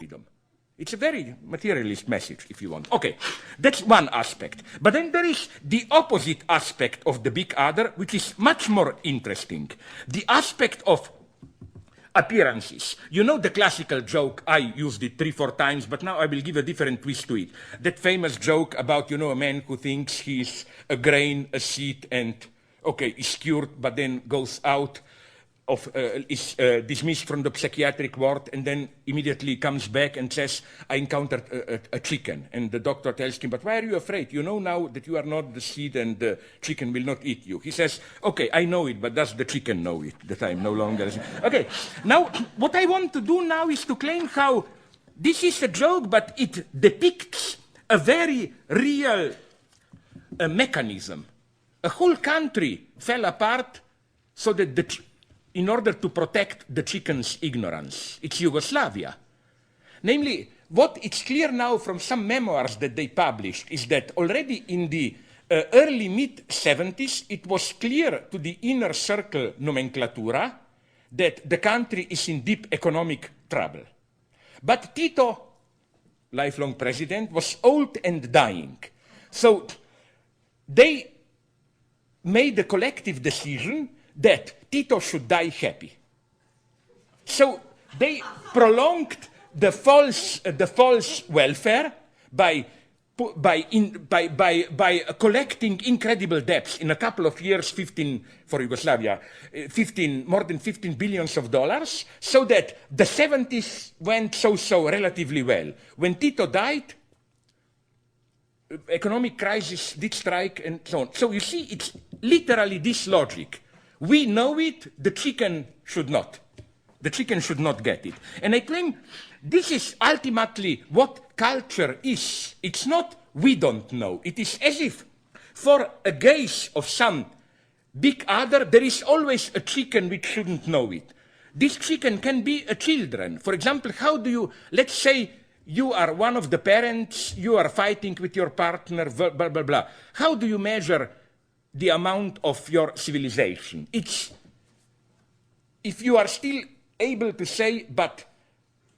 freedom. It's a very materialist message, if you want. Okay, that's one aspect. But then there is the opposite aspect of the big other, which is much more interesting. The aspect of appearances. You know the classical joke, I used it 3-4 times, but now I will give a different twist to it. That famous joke about, you know, a man who thinks he's a grain, a seed, and, okay, is cured, but then goes out of, is dismissed from the psychiatric ward, and then immediately comes back and says, I encountered a chicken. And the doctor tells him, but why are you afraid? You know now that you are not the seed and the chicken will not eat you. He says, okay, I know it, but does the chicken know it, that I'm no longer... Okay, now what I want to do now is to claim how this is a joke, but it depicts a very real mechanism. A whole country fell apart so that in order to protect the chicken's ignorance. It's Yugoslavia. Namely, what it's clear now from some memoirs that they published is that already in the early mid-70s, it was clear to the inner circle nomenclatura that the country is in deep economic trouble. But Tito, lifelong president, was old and dying. So they made a collective decision that Tito should die happy. So they prolonged the false welfare by collecting incredible debts in a couple of years, 15 for Yugoslavia, more than 15 billions of dollars, so that the 70s went so relatively well. When Tito died, economic crisis did strike and so on. So you see, it's literally this logic. We know it, the chicken should not. The chicken should not get it. And I claim this is ultimately what culture is. It's not we don't know. It is as if for a gaze of some big other, there is always a chicken which shouldn't know it. This chicken can be a children. For example, how do you, let's say you are one of the parents, you are fighting with your partner, blah, blah, blah, blah. How do you measure the amount of your civilization? It's if you are still able to say, but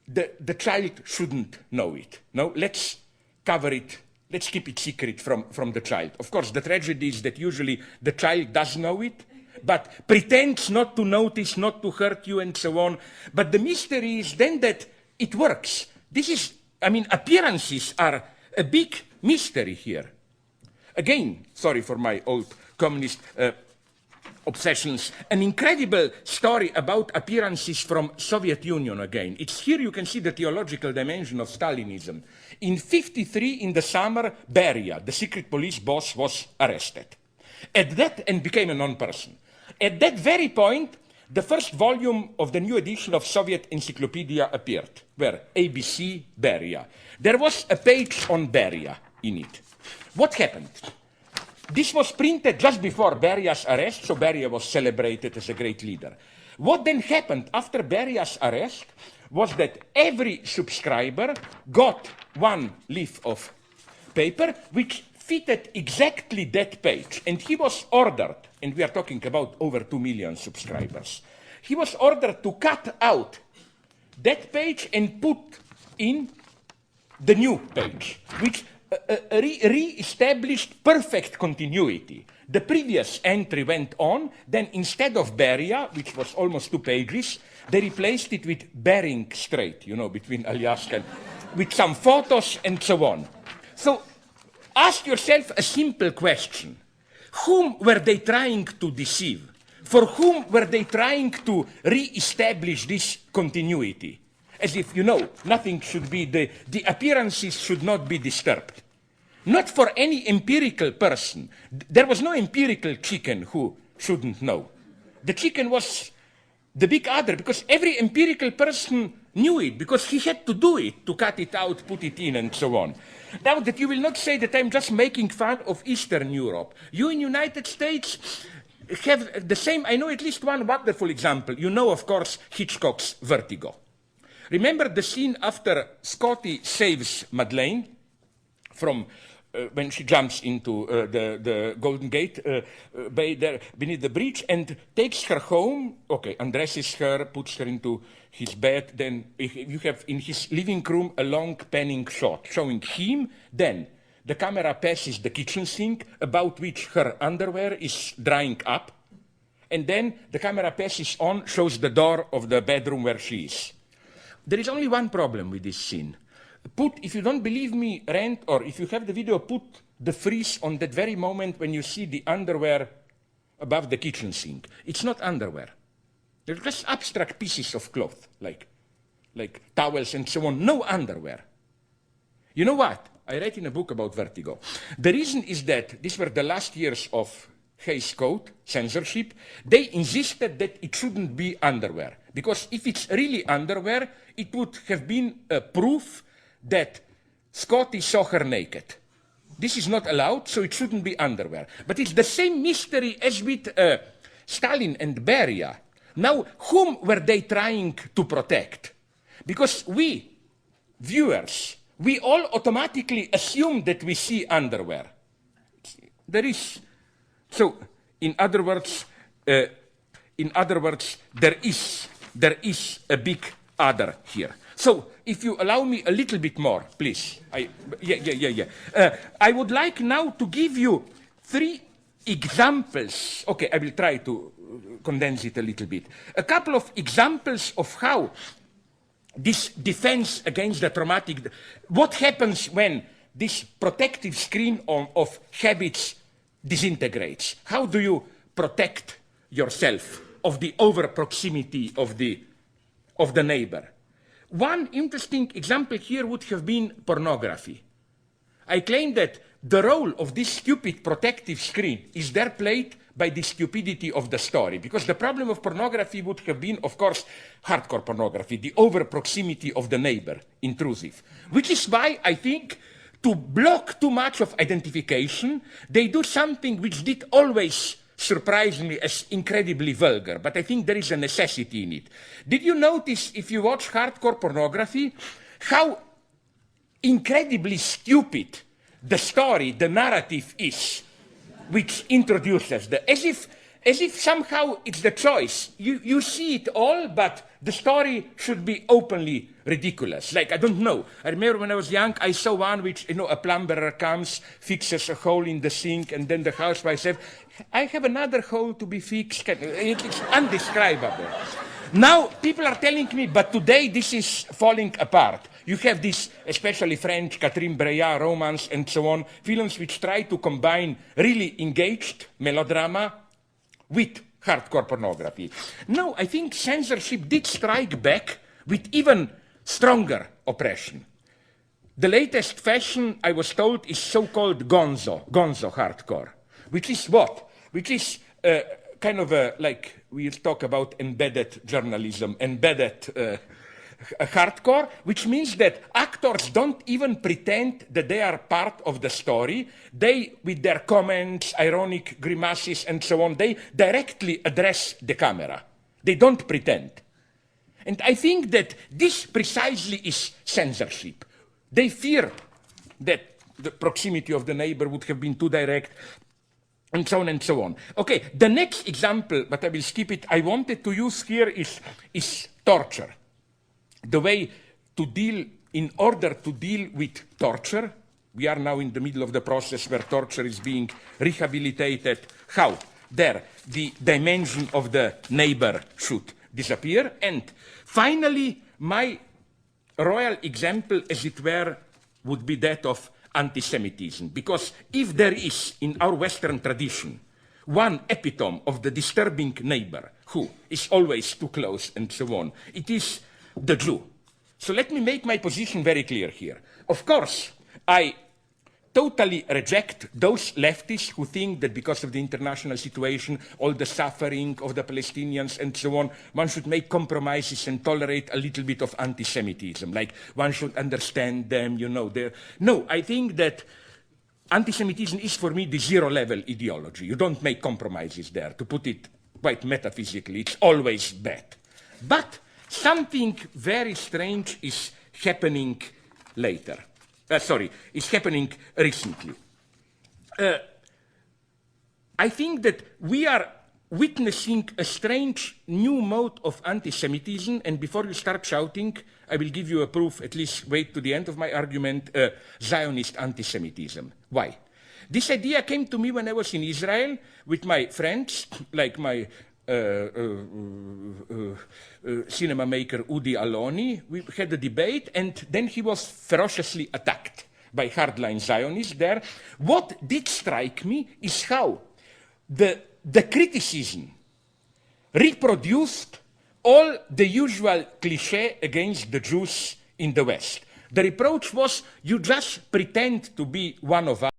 the child shouldn't know it. No, let's cover it, let's keep it secret from the child. Of course, the tragedy is that usually the child does know it, but pretends not to notice, not to hurt you, and so on. But the mystery is then that it works. This is, I mean, appearances are a big mystery here. Again, sorry for my old communist obsessions, an incredible story about appearances from Soviet Union again. It's here you can see the theological dimension of Stalinism. In '53, in the summer, Beria, the secret police boss, was arrested. And became a non-person. At that very point, the first volume of the new edition of Soviet Encyclopedia appeared, where ABC Beria. There was a page on Beria in it. What happened? This was printed just before Beria's arrest, so Beria was celebrated as a great leader. What then happened after Beria's arrest was that every subscriber got one leaf of paper which fitted exactly that page. And he was ordered, and we are talking about over 2 million subscribers, he was ordered to cut out that page and put in the new page, which re-established perfect continuity. The previous entry went on, then instead of Beria, which was almost 2 pages, they replaced it with Bering Strait, you know, between Alaska, with some photos and so on. So ask yourself a simple question. Whom were they trying to deceive? For whom were they trying to re-establish this continuity? As if, you know, nothing should be, the appearances should not be disturbed. Not for any empirical person. There was no empirical chicken who shouldn't know. The chicken was the big other, because every empirical person knew it, because he had to do it, to cut it out, put it in, and so on. Now that you will not say that I'm just making fun of Eastern Europe. You in United States have the same, I know at least one wonderful example. You know, of course, Hitchcock's Vertigo. Remember the scene after Scotty saves Madeleine from when she jumps into the Golden Gate bay there beneath the bridge and takes her home, okay, undresses her, puts her into his bed, then you have in his living room a long panning shot showing him, then the camera passes the kitchen sink about which her underwear is drying up, and then the camera passes on, shows the door of the bedroom where she is. There is only one problem with this scene. If you don't believe me, Rand, or if you have the video, put the freeze on that very moment when you see the underwear above the kitchen sink. It's not underwear. They're just abstract pieces of cloth, like towels and so on. No underwear. You know what? I read in a book about vertigo. The reason is that these were the last years of Hays Code, censorship. They insisted that it shouldn't be underwear. Because if it's really underwear, it would have been a proof that Scotty saw her naked. This is not allowed, so it shouldn't be underwear. But it's the same mystery as with Stalin and Beria. Now, whom were they trying to protect? Because we, viewers, we all automatically assume that we see underwear. There is. So, in other words, there is a big other here. So, if you allow me a little bit more, please. I would like now to give you 3 examples. Okay, I will try to condense it a little bit. A couple of examples of how this defense against the traumatic, what happens when this protective screen of habits disintegrates. How do you protect yourself of the over proximity of the neighbor? One interesting example here would have been pornography. I claim that the role of this stupid protective screen is there played by the stupidity of the story, because the problem of pornography would have been, of course, hardcore pornography, the over proximity of the neighbor, intrusive, which is why I think to block too much of identification, they do something which did always surprise me as incredibly vulgar, but I think there is a necessity in it. Did you notice, if you watch hardcore pornography, how incredibly stupid the story, the narrative is, which introduces as if somehow it's the choice. You see it all, but the story should be openly ridiculous. Like, I don't know. I remember when I was young, I saw one which, a plumber comes, fixes a hole in the sink, and then the housewife says, I have another hole to be fixed. It's undescribable. Now, people are telling me, but today this is falling apart. You have this, especially French, Catherine Breillat, romance, and so on, films which try to combine really engaged melodrama with hardcore pornography. No, I think censorship did strike back with even stronger oppression. The latest fashion, I was told, is so-called gonzo hardcore, which is what? Which is kind of like we talk about embedded journalism, embedded hardcore, which means that actors don't even pretend that they are part of the story. They, with their comments, ironic grimaces, and so on, they directly address the camera. They don't pretend. And I think that this precisely is censorship. They fear that the proximity of the neighbor would have been too direct, and so on and so on. Okay, the next example, but I will skip it, I wanted to use here is torture. The way to deal, in order to deal with torture, we are now in the middle of the process where torture is being rehabilitated. How? There, the dimension of the neighbor should disappear. And finally, my royal example, as it were, would be that of anti-Semitism. Because if there is, in our Western tradition, one epitome of the disturbing neighbor who is always too close and so on, it is the Jew. So let me make my position very clear here. Of course, I totally reject those leftists who think that because of the international situation, all the suffering of the Palestinians and so on, one should make compromises and tolerate a little bit of anti-Semitism. Like, one should understand them, No, I think that anti-Semitism is for me the zero-level ideology. You don't make compromises there. To put it quite metaphysically, it's always bad. But something very strange is happening is happening recently. I think that we are witnessing a strange new mode of anti-Semitism, and before you start shouting, I will give you a proof, at least wait to the end of my argument, Zionist anti-Semitism. Why? This idea came to me when I was in Israel with my friends, like my cinema maker Udi Aloni. We had a debate, and then he was ferociously attacked by hardline Zionists there. What did strike me is how the criticism reproduced all the usual cliché against the Jews in the West. The reproach was, you just pretend to be one of us.